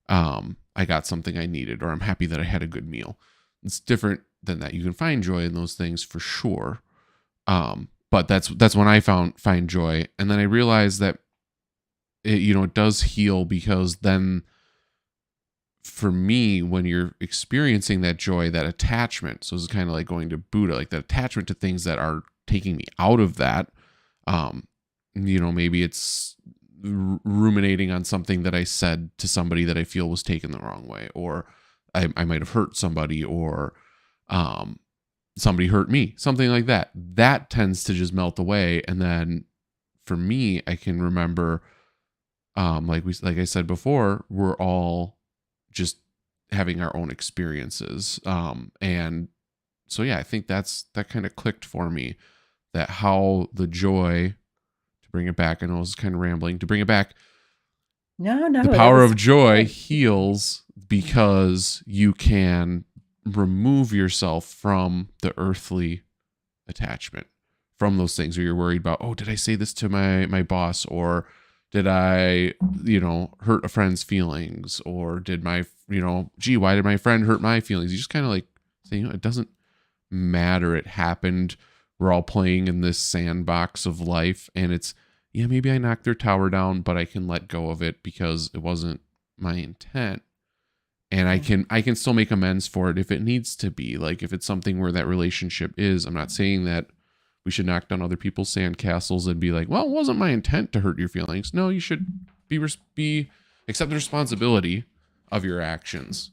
I got something I needed, or I'm happy that I had a good meal. It's different than that. You can find joy in those things for sure. But that's when I find joy. And then I realized that it does heal, because then for me, when you're experiencing that joy, that attachment, so it's kind of like going to Buddha, like that attachment to things that are taking me out of that. Maybe it's ruminating on something that I said to somebody that I feel was taken the wrong way, or I might have hurt somebody, or somebody hurt me, something like that. That tends to just melt away. And then for me, I can remember, like I said before, we're all just having our own experiences. And so, yeah, I think that kind of clicked for me, that how the joy, to bring it back, I know I was kind of rambling, to bring it back, No, the that power was of joy good. heals because you can remove yourself from the earthly attachment, from those things where you're worried about, oh, did I say this to my boss, or did I hurt a friend's feelings, or did my why did my friend hurt my feelings? You just kind of like say, it doesn't matter, it happened. We're all playing in this sandbox of life, and it's, maybe I knocked their tower down, but I can let go of it because it wasn't my intent. And I can still make amends for it if it needs to be. Like, if it's something where that relationship is, I'm not saying that we should knock down other people's sandcastles and be like, well, it wasn't my intent to hurt your feelings. No, you should be accept the responsibility of your actions,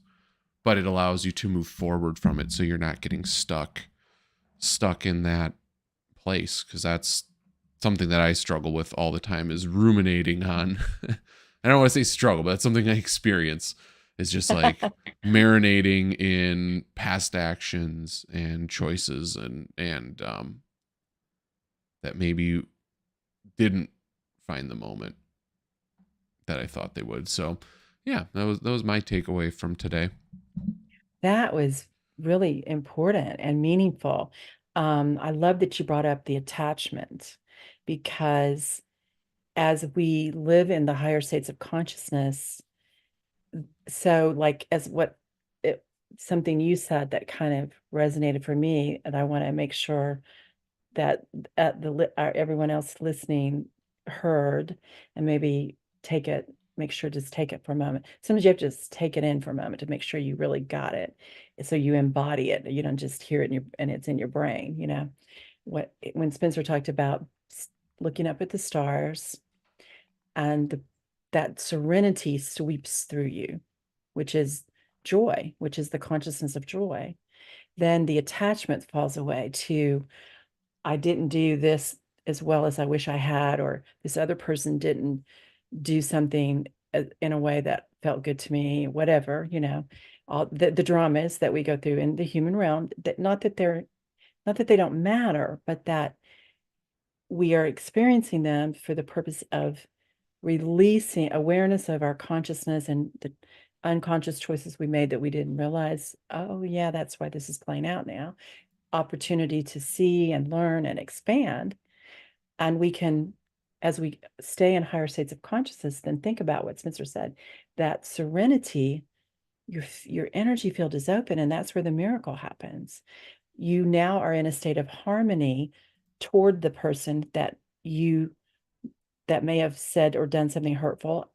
but it allows you to move forward from it, so you're not getting stuck in that place, because that's something that I struggle with all the time, is ruminating on. I don't want to say struggle, but that's something I experience. It's just like marinating in past actions and choices, and that maybe didn't find the moment that I thought they would. So, yeah, that was my takeaway from today. That was really important and meaningful. I love that you brought up the attachment, because as we live in the higher states of consciousness, so like as something you said that kind of resonated for me, and I want to make sure that everyone else listening heard, and maybe take it make sure to just take it for a moment. Sometimes you have to just take it in for a moment to make sure you really got it. So you embody it. You don't just hear it and it's in your brain, when Spencer talked about looking up at the stars and that serenity sweeps through you, which is joy, which is the consciousness of joy, then the attachment falls away to, I didn't do this as well as I wish I had, or this other person didn't do something in a way that felt good to me, whatever, all the dramas that we go through in the human realm, that not that they don't matter, but that we are experiencing them for the purpose of releasing awareness of our consciousness and the unconscious choices we made that we didn't realize. Oh, yeah, that's why this is playing out now. Opportunity to see and learn and expand. And we can, as we stay in higher states of consciousness, then think about what Spencer said, that serenity, your energy field is open, and that's where the miracle happens. You now are in a state of harmony toward the person that may have said or done something hurtful,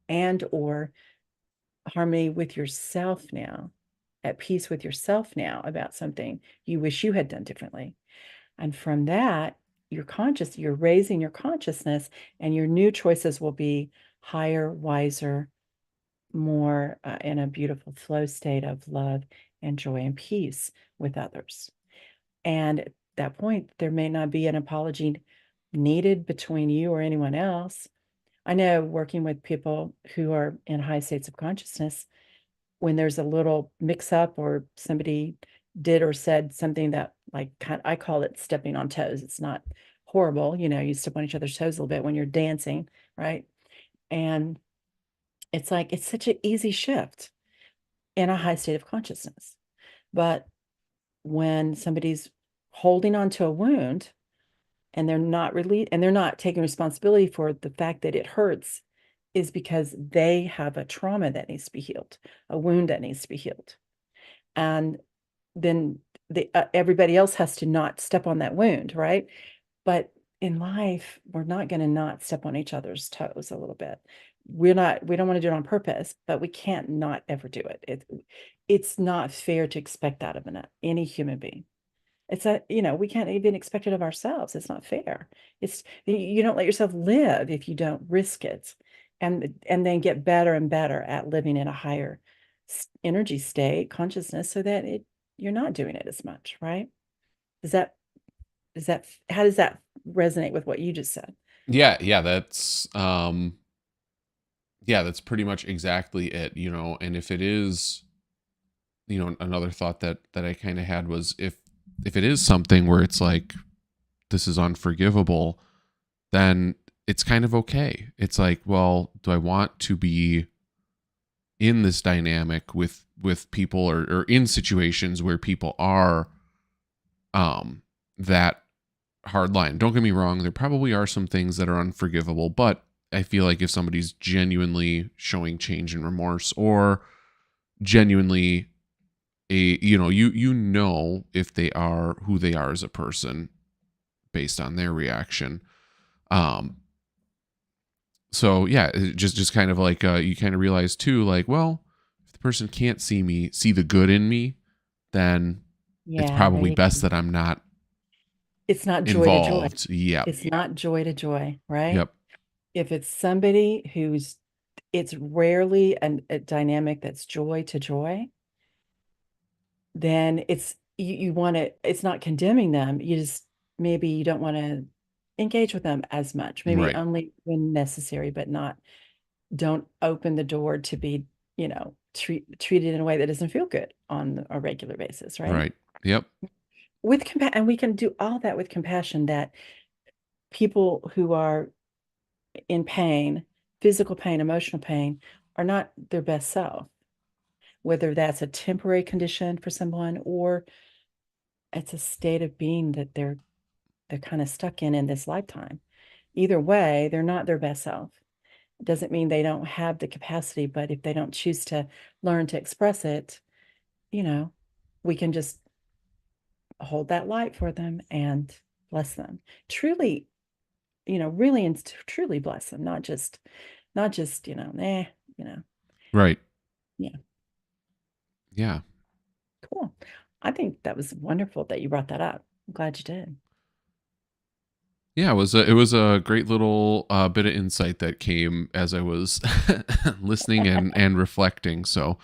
and or harmony with yourself now, at peace with yourself now about something you wish you had done differently. And from that, you're raising your consciousness, and your new choices will be higher, wiser, more in a beautiful flow state of love and joy and peace with others. And at that point, there may not be an apology needed between you or anyone else. I know, working with people who are in high states of consciousness, when there's a little mix up or somebody did or said something that, like, I call it stepping on toes. It's not horrible. You step on each other's toes a little bit when you're dancing, right? And it's like, it's such an easy shift in a high state of consciousness. But when somebody's holding on to a wound and they're not taking responsibility for the fact that it hurts, is because they have a trauma that needs to be healed, a wound that needs to be healed. And then everybody else has to not step on that wound, right? But in life, we're not going to not step on each other's toes a little bit. We don't want to do it on purpose, but we can't not ever do it. It's not fair to expect that of any human being. We can't even expect it of ourselves. It's not fair. You don't let yourself live if you don't risk it, and then get better and better at living in a higher energy state, consciousness, so that you're not doing it as much, right? Does that how does that resonate with what you just said? Yeah, that's pretty much exactly it, and if it is, another thought that I kind of had was, if it is something where it's like, this is unforgivable, then it's kind of okay. It's like, well, do I want to be in this dynamic with people, or in situations where people are that hard line? Don't get me wrong, there probably are some things that are unforgivable, but I feel like if somebody's genuinely showing change and remorse, or genuinely if they are who they are as a person based on their reaction. um so yeah, it just kind of like, you kind of realize too, like, well, if the person can't see the good in me, then it's Yeah, there probably you best go. that I'm not It's not joy to joy. involved. Yep. It's not joy to joy, right? Yep. If it's somebody it's rarely a dynamic that's joy to joy, then you want to, it's not condemning them. Maybe you don't want to engage with them as much, maybe Right. only when necessary, but don't open the door to be, treated in a way that doesn't feel good on a regular basis, right? Right. Yep. With compassion, and we can do all that with compassion, that people who are in pain, physical pain, emotional pain, are not their best self, whether that's a temporary condition for someone or it's a state of being that they're kind of stuck in this lifetime. Either way, they're not their best self. It doesn't mean they don't have the capacity, but if they don't choose to learn to express it, you know, we can just hold that light for them and bless them. Truly, really and truly bless them, not just not just, you know, Right. yeah, Yeah. cool. I think that was wonderful that you brought that up. I'm glad you did. Yeah, it was a great little bit of insight that came as I was listening and reflecting. So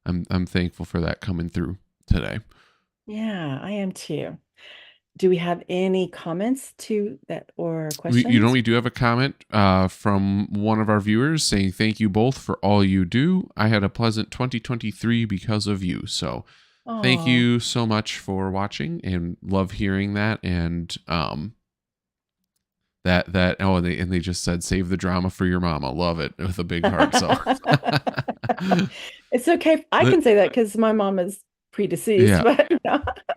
I'm thankful for that coming through today. Yeah, I am too. Do we have any comments to that or You know, questions? we do have a comment from one of our viewers saying, "Thank you both for all you do. I had a pleasant 2023 because of you." So thank Oh, you so much for watching and love hearing that. And and they just said, "Save the drama for your mama." Love it with a big heart. So it's okay. I but can say that because my mom is predeceased, yeah, but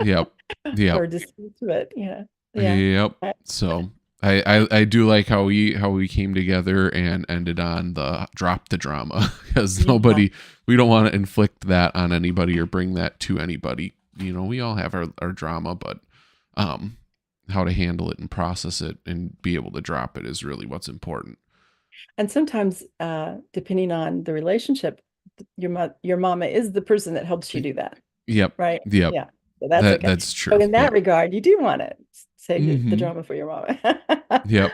yep, yep. or deceased, but yeah. Yep. So I do like how we came together and ended on the drop the drama because Yeah. we don't want to inflict that on anybody or bring that to anybody. You know, we all have our drama, but um how to handle it and process it and be able to drop it is really what's important. And sometimes, depending on the relationship, your mama is the person that helps you Y- do that, Yep. right? Yep. Yeah. So that's okay. That's So true. in that Yep. regard, you do want to save the Mhm. drama for your mama. Yep.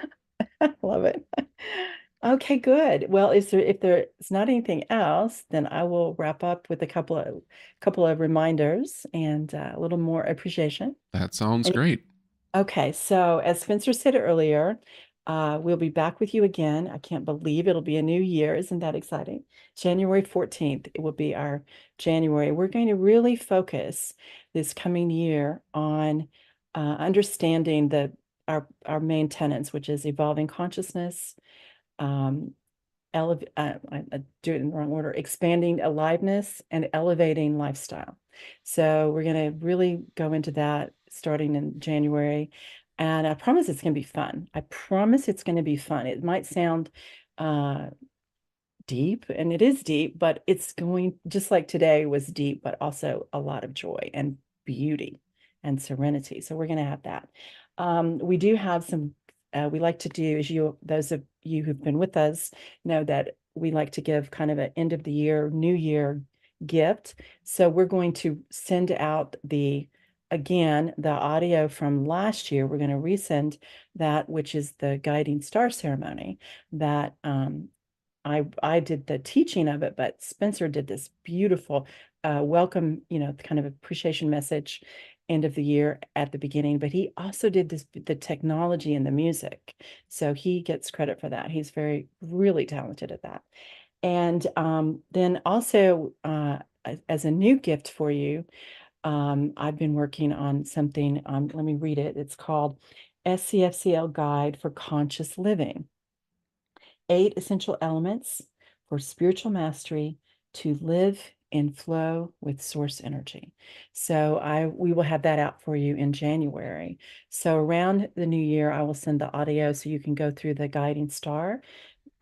Love it. Okay, good. Well, if there's not anything else, then I will wrap up with a couple of reminders and a little more appreciation. That sounds And great. Okay, so as Spencer said earlier, we'll be back with you again. I can't believe it'll be a new year. Isn't that exciting? January 14th, it will be our January. We're going to really focus this coming year on understanding our main tenets, which is evolving consciousness, um, I do it in the wrong order, expanding aliveness and elevating lifestyle. So we're going to really go into that starting in January. And I promise it's going to be fun. I promise it's going to be fun. It might sound uh, deep, and it is deep, but it's going just like today was deep, but also a lot of joy and beauty and serenity. So we're going to have that. We do have some, we like to do, as those of you who've been with us know that we like to give kind of an end of the year, new year gift. So we're going to send out again, the audio from last year. We're going to resend that, which is the guiding star ceremony that I did the teaching of it, but Spencer did this beautiful welcome, kind of appreciation message end of the year at the beginning. But he also did the technology and the music, so he gets credit for that. He's really talented at that. And then also as a new gift for you, I've been working on something. Let me read it. It's called SCFCL Guide for Conscious Living. 8 essential elements for spiritual mastery to live in flow with source energy. So we will have that out for you in January. So around the new year, I will send the audio so you can go through the guiding star,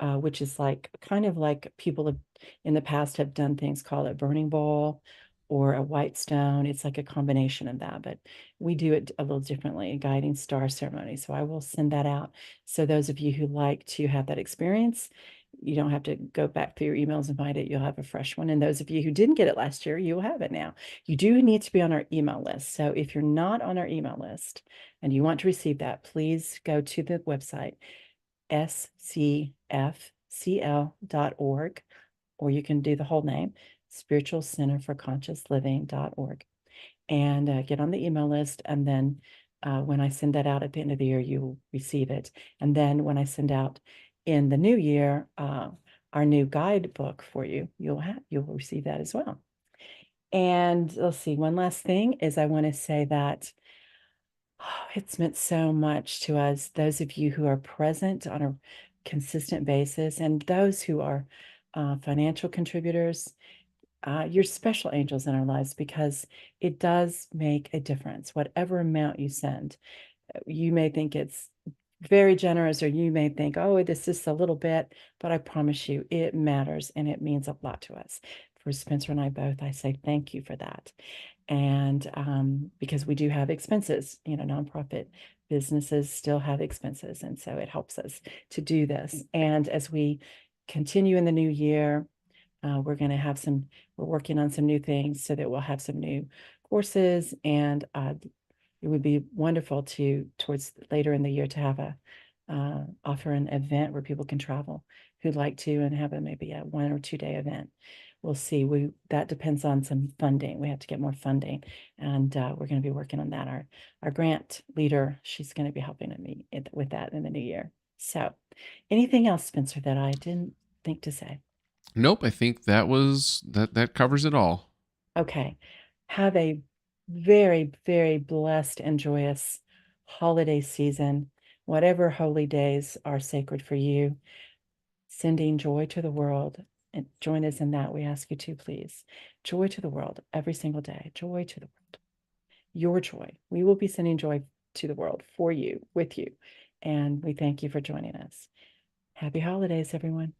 which is like kind of like people in the past have done things called a burning bowl or a white stone. It's like a combination of that, but we do it a little differently, a guiding star ceremony. So I will send that out. So those of you who like to have that experience, you don't have to go back through your emails and find it. You'll have a fresh one. And those of you who didn't get it last year, you will have it now. You do need to be on our email list. So if you're not on our email list and you want to receive that, please go to the website scfcl.org, or you can do the whole name, Spiritual Center for Conscious Living.org, and get on the email list. And then when I send that out at the end of the year, you will receive it. And then when I send out in the new year, our new guidebook for you, you'll receive that as well. And let's see, one last thing is I want to say that it's meant so much to us, those of you who are present on a consistent basis, and those who are financial contributors. You're special angels in our lives because it does make a difference. Whatever amount you send, you may think it's very generous, or you may think, oh, this is a little bit, but I promise you it matters and it means a lot to us. For Spencer and I both, I say thank you for that. And because we do have expenses, nonprofit businesses still have expenses. And so it helps us to do this. And as we continue in the new year. We're going to have we're working on some new things so that we'll have some new courses, and it would be wonderful towards later in the year to have offer an event where people can travel who'd like to, and have maybe a 1 or 2 day event. We'll see. That depends on some funding. We have to get more funding, and we're going to be working on that. Our grant leader, she's going to be helping me with that in the new year. So, anything else, Spencer, that I didn't think to say? Nope, I think that covers it all. Okay. Have a very, very blessed and joyous holiday season. Whatever holy days are sacred for you, sending joy to the world. And join us in that. We ask you to, please. Joy to the world every single day. Joy to the world. Your joy. We will be sending joy to the world for you, with you. And we thank you for joining us. Happy holidays, everyone.